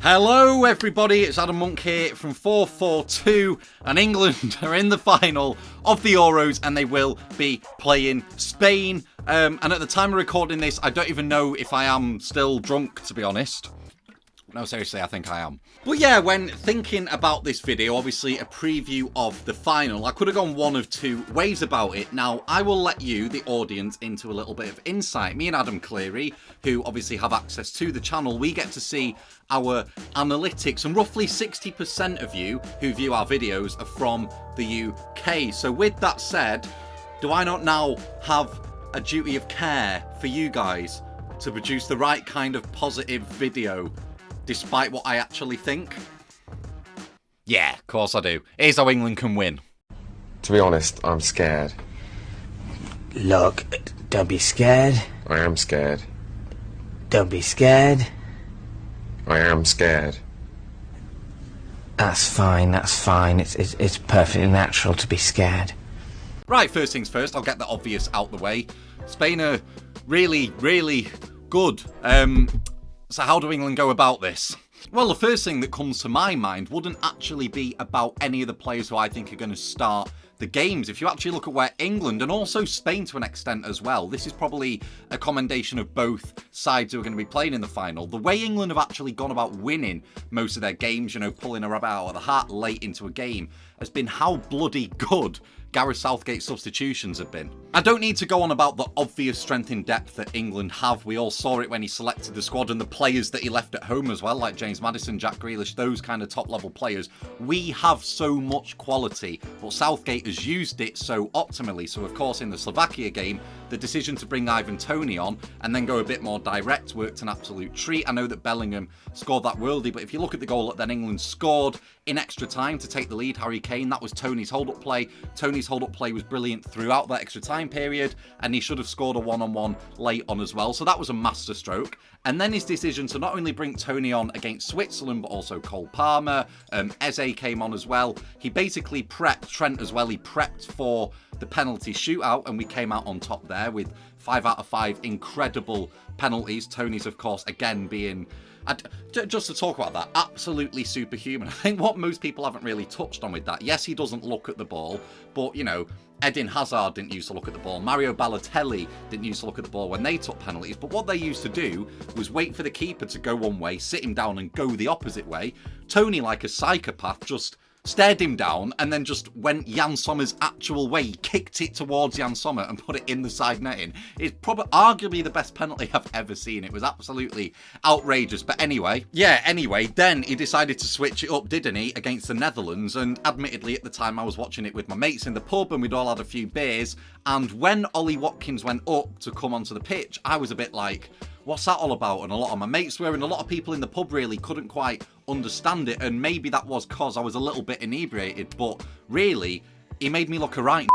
Hello everybody, it's 𝗕𝗫𝗧𝗏 here from FourFourTwo, and England are in the final of the Euros and they will be playing Spain. And at the time of recording this, I don't even know if I am still drunk, to be honest. No, seriously, I think I am. But yeah, when thinking about this video, obviously a preview of the final, I could have gone one of two ways about it. Now, I will let you, the audience, into a little bit of insight. Me and 𝗕𝗫𝗧𝗏𝗧𝗏, who obviously have access to the channel, we get to see our analytics, and roughly 60% of you who view our videos are from the UK. So with that said, do I not now have a duty of care for you guys to produce the right kind of positive video, despite what I actually think? Yeah, of course I do. Here's how England can win. To be honest, I'm scared. Look, don't be scared. I am scared. Don't be scared. I am scared. That's fine, that's fine. It's perfectly natural to be scared. Right, first things first, I'll get the obvious out the way. Spain are really, really good. So how do England go about this? Well, the first thing that comes to my mind wouldn't actually be about any of the players who I think are going to start the games. If you actually look at where England, and also Spain to an extent as well, this is probably a commendation of both sides who are going to be playing in the final. The way England have actually gone about winning most of their games, you know, pulling a rabbit out of the hat late into a game, has been how bloody good 𝗘𝗫𝗧𝗥𝗔-𝗧𝗜𝗠𝗏 substitutions have been. I don't need to go on about the obvious strength in depth that England have. We all saw it when he selected the squad and the players that he left at home as well, like James Maddison, Jack Grealish, those kind of top-level players. We have so much quality, but Southgate has used it so optimally. So, of course, in the Slovakia game, the decision to bring Ivan Toney on and then go a bit more direct worked an absolute treat. I know that Bellingham scored that worldie, but if you look at the goal that then England scored in extra time to take the lead, Harry Kane, that was Toney's hold-up play. Toney's hold-up play was brilliant throughout that extra time period, and he should have scored a one-on-one late on as well. So that was a masterstroke. And then his decision to not only bring Toney on against Switzerland, but also Cole Palmer, Eze came on as well. He basically prepped Trent as well. He prepped for the penalty shootout, and we came out on top there with 5 out of 5 incredible penalties. Toney's, of course, again being... just to talk about that, absolutely superhuman. I think what most people haven't really touched on with that, yes, he doesn't look at the ball, but, you know, Eden Hazard didn't used to look at the ball. Mario Balotelli didn't used to look at the ball when they took penalties. But what they used to do was wait for the keeper to go one way, sit him down and go the opposite way. Toney, like a psychopath, just stared him down and then just went Jan Sommer's actual way. He kicked it towards Jan Sommer and put it in the side netting. It's probably arguably the best penalty I've ever seen. It was absolutely outrageous. But anyway, then he decided to switch it up, didn't he, against the Netherlands. And admittedly, at the time, I was watching it with my mates in the pub and we'd all had a few beers. And when Ollie Watkins went up to come onto the pitch, I was a bit like, what's that all about? And a lot of my mates were, and a lot of people in the pub really couldn't quite understand it. And maybe that was because I was a little bit inebriated, but really, he made me look a right.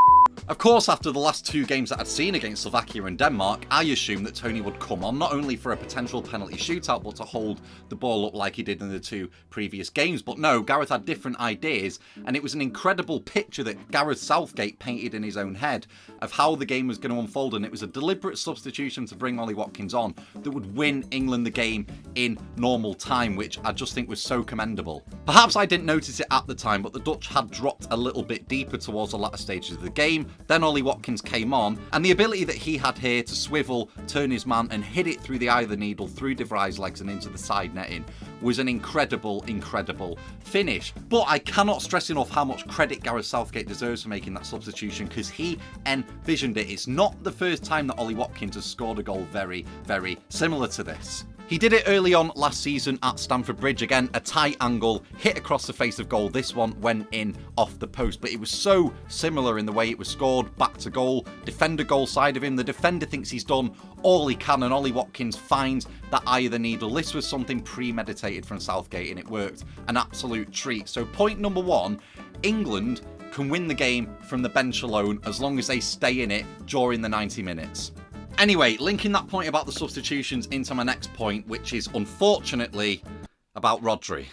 Of course, after the last 2 games that I'd seen against Slovakia and Denmark, I assumed that Toney would come on, not only for a potential penalty shootout, but to hold the ball up like he did in the 2 previous games. But no, Gareth had different ideas, and it was an incredible picture that Gareth Southgate painted in his own head of how the game was going to unfold, and it was a deliberate substitution to bring Ollie Watkins on that would win England the game in normal time, which I just think was so commendable. Perhaps I didn't notice it at the time, but the Dutch had dropped a little bit deeper towards the latter stages of the game. Then Ollie Watkins came on, and the ability that he had here to swivel, turn his man and hit it through the eye of the needle, through De Vrij's legs and into the side netting was an incredible, incredible finish. But I cannot stress enough how much credit Gareth Southgate deserves for making that substitution, because he envisioned it. It's not the first time that Ollie Watkins has scored a goal very, very similar to this. He did it early on last season at Stamford Bridge. Again, a tight angle, hit across the face of goal. This one went in off the post, but it was so similar in the way it was scored, back to goal, defender goal side of him. The defender thinks he's done all he can, and Ollie Watkins finds that eye of the needle. This was something premeditated from Southgate, and it worked. An absolute treat. So point number 1, England can win the game from the bench alone as long as they stay in it during the 90 minutes. Anyway, linking that point about the substitutions into my next point, which is unfortunately about Rodri.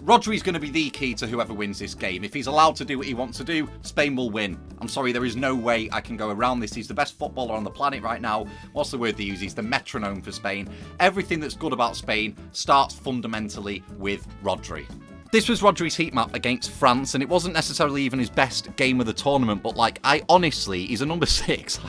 Rodri's going to be the key to whoever wins this game. If he's allowed to do what he wants to do, Spain will win. I'm sorry, there is no way I can go around this. He's the best footballer on the planet right now. What's the word they use? He's the metronome for Spain. Everything that's good about Spain starts fundamentally with Rodri. This was Rodri's heat map against France, and it wasn't necessarily even his best game of the tournament, but like, I honestly, he's a number 6.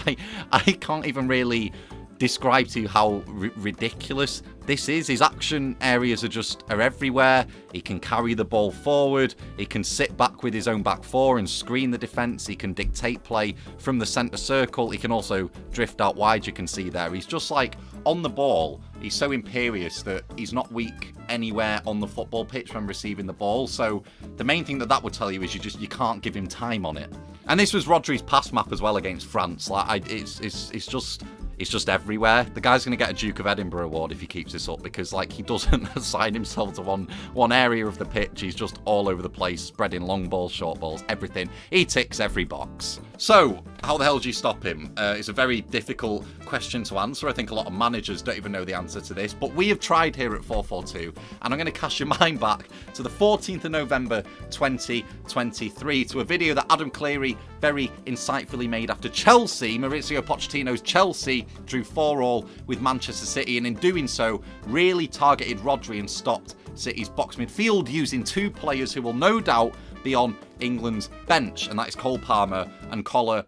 I can't even really describe to you how ridiculous this is. His action areas are everywhere. He can carry the ball forward. He can sit back with his own back four and screen the defence. He can dictate play from the centre circle. He can also drift out wide, you can see there. He's just like, on the ball, he's so imperious that he's not weak anywhere on the football pitch when receiving the ball. So the main thing that would tell you is you can't give him time on it. And this was Rodri's pass map as well against France. Like, it's just everywhere. The guy's going to get a 𝗘𝗫𝗧𝗥𝗔 award if he keeps this up, because like, he doesn't assign himself to one area of the pitch. He's just all over the place, spreading long balls, short balls, everything. He ticks every box. So how the hell do you stop him? It's a very difficult question to answer. I think a lot of managers don't even know the answer to this, but we have tried here at FourFourTwo, and I'm going to cast your mind back to the 14th of November 2023 to a video that 𝗕𝗫𝗧𝗥𝗔 very insightfully made after Chelsea, Mauricio Pochettino's Chelsea, drew 4-4 with Manchester City, and in doing so really targeted Rodri and stopped City's box midfield using two players who will no doubt be on England's bench, and that is Cole Palmer and Conor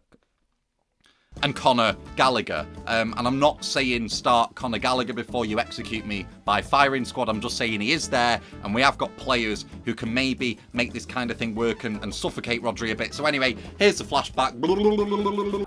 Gallagher. And I'm not saying start Conor Gallagher before you execute me by firing squad. I'm just saying he is there, and we have got players who can maybe make this kind of thing work and suffocate Rodri a bit. So anyway, here's the flashback.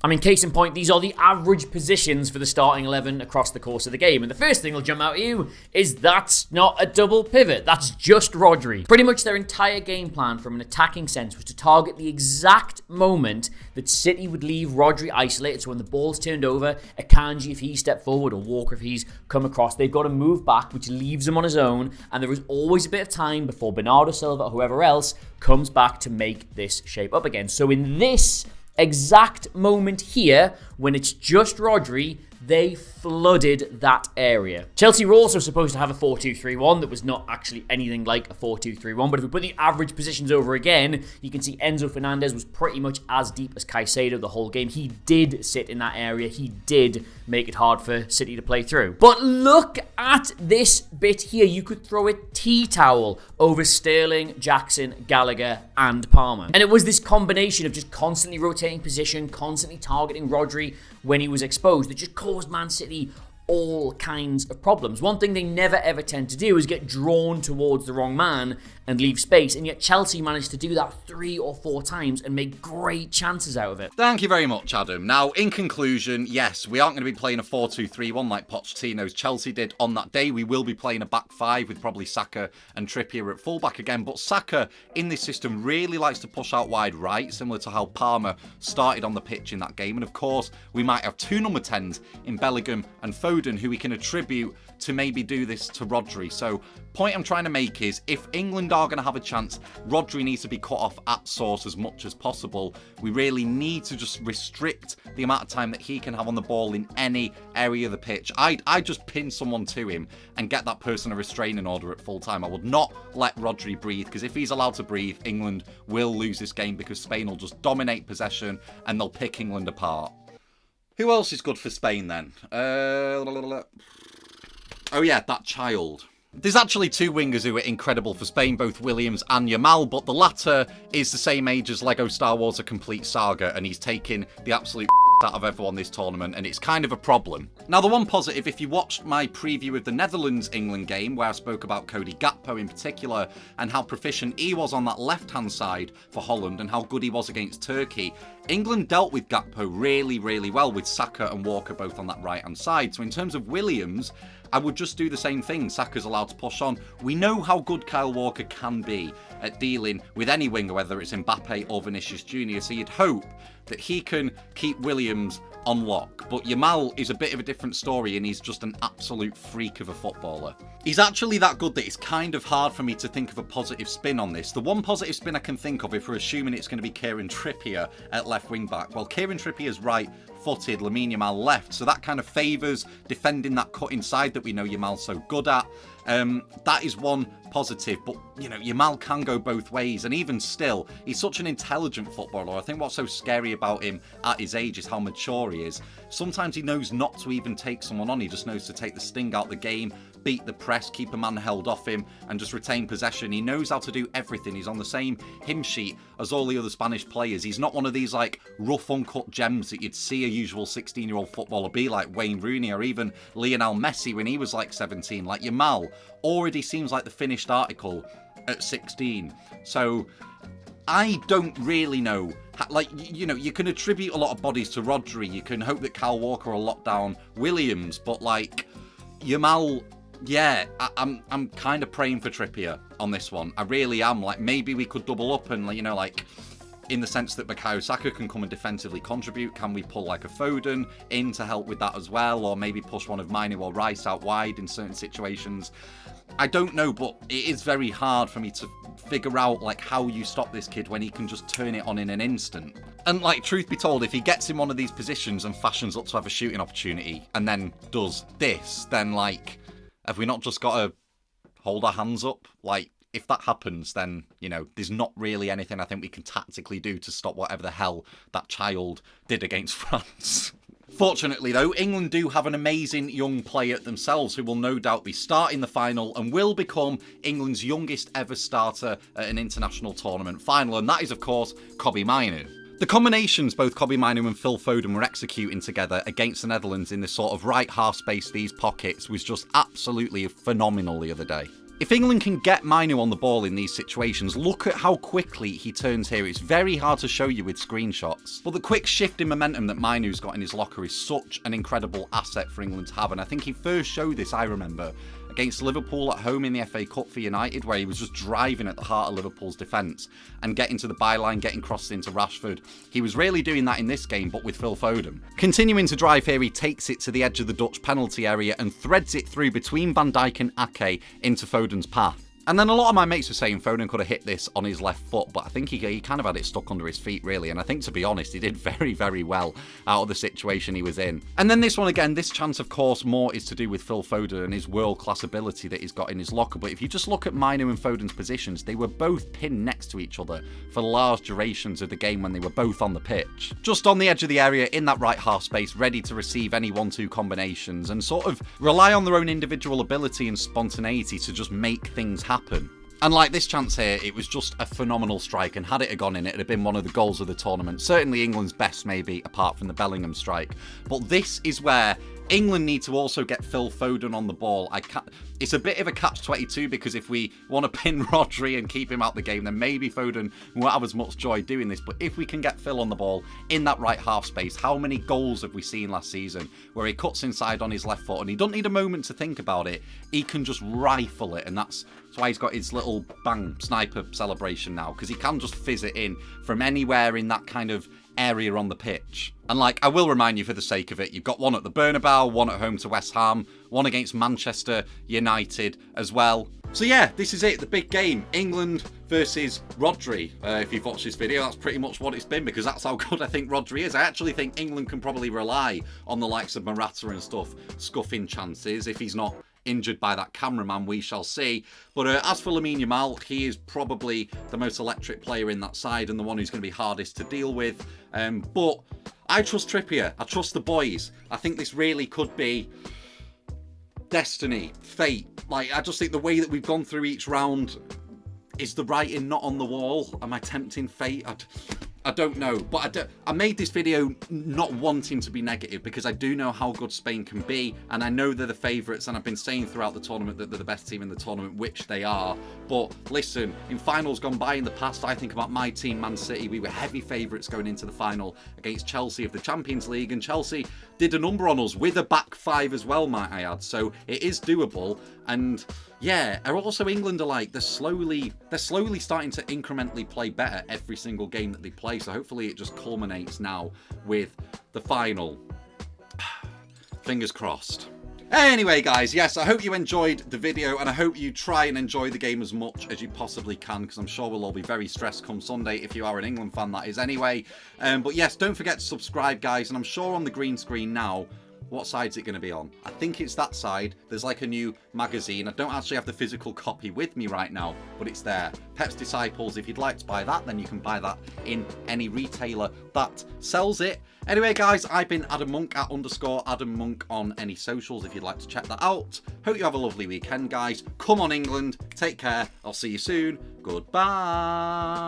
I mean, case in point, these are the average positions for the starting 11 across the course of the game. And the first thing that'll jump out at you is that's not a double pivot. That's just Rodri. Pretty much their entire game plan from an attacking sense was to target the exact moment that City would leave Rodri isolated. So when the ball's turned over, Akanji, if he stepped forward, or Walker, if he's come across, they've got to move back, which leaves him on his own. And there is always a bit of time before 𝗕𝗫𝗧𝗏 or whoever else comes back to make this shape up again. So in this exact moment here, when it's just Rodri, they flooded that area. Chelsea were also supposed to have a 4-2-3-1 that was not actually anything like a 4-2-3-1, but if we put the average positions over again, you can see Enzo Fernandez was pretty much as deep as Caicedo the whole game. He did sit in that area. He did make it hard for City to play through. But look at this bit here. You could throw a tea towel over Sterling, Jackson, Gallagher, and Palmer. And it was this combination of just constantly rotating position, constantly targeting Rodri when he was exposed, that just caused Man City all kinds of problems. One thing they never ever tend to do is get drawn towards the wrong man and leave space, and yet Chelsea managed to do that 3 or 4 times and make great chances out of it. Thank you very much, Adam. Now, in conclusion, yes, we aren't going to be playing a 4-2-3-1 like Pochettino's Chelsea did on that day. We will be playing a back 5 with probably Saka and Trippier at fullback again, but Saka in this system really likes to push out wide right, similar to how Palmer started on the pitch in that game. And of course, we might have 2 number 10s in Bellingham and Foden, who we can attribute to maybe do this to Rodri. So point I'm trying to make is, if England are going to have a chance, Rodri needs to be cut off at source as much as possible. We really need to just restrict the amount of time that he can have on the ball in any area of the pitch. I'd just pin someone to him and get that person a restraining order at full time. I would not let Rodri breathe, because if he's allowed to breathe, England will lose this game, because Spain will just dominate possession and they'll pick England apart. Who else is good for Spain then? Oh yeah, that child. There's actually 2 wingers who are incredible for Spain, both Williams and Yamal, but the latter is the same age as Lego Star Wars: A Complete Saga, and he's taking the absolute out of everyone this tournament, and it's kind of a problem. Now, the one positive, if you watched my preview of the Netherlands-England game, where I spoke about Cody Gakpo in particular, and how proficient he was on that left-hand side for Holland, and how good he was against Turkey, England dealt with Gakpo really, really well, with Saka and Walker both on that right-hand side. So in terms of Williams, I would just do the same thing. Saka's allowed to push on. We know how good Kyle Walker can be at dealing with any winger, whether it's Mbappe or Vinicius Jr. So you'd hope that he can keep Williams on lock. But Yamal is a bit of a different story, and he's just an absolute freak of a footballer. He's actually that good that it's kind of hard for me to think of a positive spin on this. The one positive spin I can think of, if we're assuming it's going to be Kieran Trippier at left wing back, well, Kieran Trippier's right left-footed, Lamine Yamal left. So that kind of favours defending that cut inside that we know Yamal's so good at. That is one positive, but you know, Yamal can go both ways, and even still, he's such an intelligent footballer. I think what's so scary about him at his age is how mature he is. Sometimes he knows not to even take someone on, he just knows to take the sting out the game, beat the press, keep a man held off him, and just retain possession. He knows how to do everything. He's on the same hymn sheet as all the other Spanish players. He's not one of these like rough, uncut gems that you'd see a usual 16-year-old footballer be, like Wayne Rooney or even Lionel Messi when he was like 17. Like Yamal already seems like the finished article at 16. So I don't really know. Like, you know, you can attribute a lot of bodies to Rodri. You can hope that Kyle Walker will lock down Williams, but like Yamal, yeah, I'm kind of praying for Trippier on this one. I really am. Like, maybe we could double up and, you know, like, in the sense that 𝗘𝗫𝗧𝗥𝗧 can come and defensively contribute. Can we pull like a Foden in to help with that as well? Or maybe push one of Mainoo or Rice out wide in certain situations? I don't know, but it is very hard for me to figure out like how you stop this kid when he can just turn it on in an instant. And like, truth be told, if he gets in one of these positions and fashions up to have a shooting opportunity and then does this, then like, have we not just got to hold our hands up? Like, if that happens, then, you know, there's not really anything I think we can tactically do to stop whatever the hell that child did against France. Fortunately, though, England do have an amazing young player themselves who will no doubt be starting the final and will become England's youngest ever starter at an international tournament final, and that is, of course, Kobbie Mainoo. The combinations both Kobbie Mainoo and Phil Foden were executing together against the Netherlands in this sort of right half space, these pockets, was just absolutely phenomenal the other day. If England can get Mainoo on the ball in these situations, look at how quickly he turns here. It's very hard to show you with screenshots. But the quick shift in momentum that Mainoo's got in his locker is such an incredible asset for England to have. And I think he first showed this, I remember, against Liverpool at home in the FA Cup for United, where he was just driving at the heart of Liverpool's defence and getting to the byline, getting crosses into Rashford. He was really doing that in this game, but with Phil Foden. Continuing to drive here, he takes it to the edge of the Dutch penalty area and threads it through between Van Dijk and Ake into Foden's path. And then a lot of my mates were saying Foden could have hit this on his left foot, but I think he kind of had it stuck under his feet, really. And I think, to be honest, he did very, very well out of the situation he was in. And then this one again, this chance, of course, more is to do with Phil Foden and his world-class ability that he's got in his locker. But if you just look at Mainoo and Foden's positions, they were both pinned next to each other for large durations of the game when they were both on the pitch. Just on the edge of the area, in that right half space, ready to receive any 1-2 combinations and sort of rely on their own individual ability and spontaneity to just make things happen. And like this chance here, it was just a phenomenal strike, and had it gone in, it'd have been one of the goals of the tournament. Certainly England's best, maybe, apart from the Bellingham strike. But this is where England need to also get Phil Foden on the ball. It's a bit of a catch-22, because if we want to pin Rodri and keep him out the game, then maybe Foden won't have as much joy doing this. But if we can get Phil on the ball in that right half space, how many goals have we seen last season where he cuts inside on his left foot and he doesn't need a moment to think about it, he can just rifle it. And that's why he's got his little bang sniper celebration now, because he can just fizz it in from anywhere in that kind of area on the pitch. And like, I will remind you for the sake of it, you've got one at the 𝗫𝗚𝗏, one at home to West Ham, one against Manchester United as well. So yeah, this is it, the big game. England versus Rodri. If you've watched this video, that's pretty much what it's been, because that's how good I think Rodri is. I actually think England can probably rely on the likes of Morata and stuff scuffing chances. If he's not injured by that cameraman, we shall see. But as for Lamine Yamal, he is probably the most electric player in that side and the one who's going to be hardest to deal with. But I trust Trippier. I trust the boys. I think this really could be destiny, fate. Like, I just think the way that we've gone through each round, is the writing not on the wall? Am I tempting fate? I don't know, but I made this video not wanting to be negative, because I do know how good Spain can be, and I know they're the favourites, and I've been saying throughout the tournament that they're the best team in the tournament, which they are. But listen, in finals gone by in the past, I think about my team, Man City. We were heavy favourites going into the final against Chelsea of the Champions League, and Chelsea did a number on us with a back five as well, might I add. So it is doable. And yeah, also England are like, they're slowly starting to incrementally play better every single game that they play. So hopefully it just culminates now with the final. Fingers crossed. Anyway, guys, yes, I hope you enjoyed the video, and I hope you try and enjoy the game as much as you possibly can, because I'm sure we'll all be very stressed come Sunday, if you are an England fan, that is anyway. But yes, don't forget to subscribe, guys, and I'm sure on the green screen now, what side's it going to be on? I think it's that side. There's like a new magazine. I don't actually have the physical copy with me right now, but it's there. Pep's Disciples. If you'd like to buy that, then you can buy that in any retailer that sells it. Anyway, guys, I've been Adam Monk at _Adam Monk on any socials if you'd like to check that out. Hope you have a lovely weekend, guys. Come on, England. Take care. I'll see you soon. Goodbye.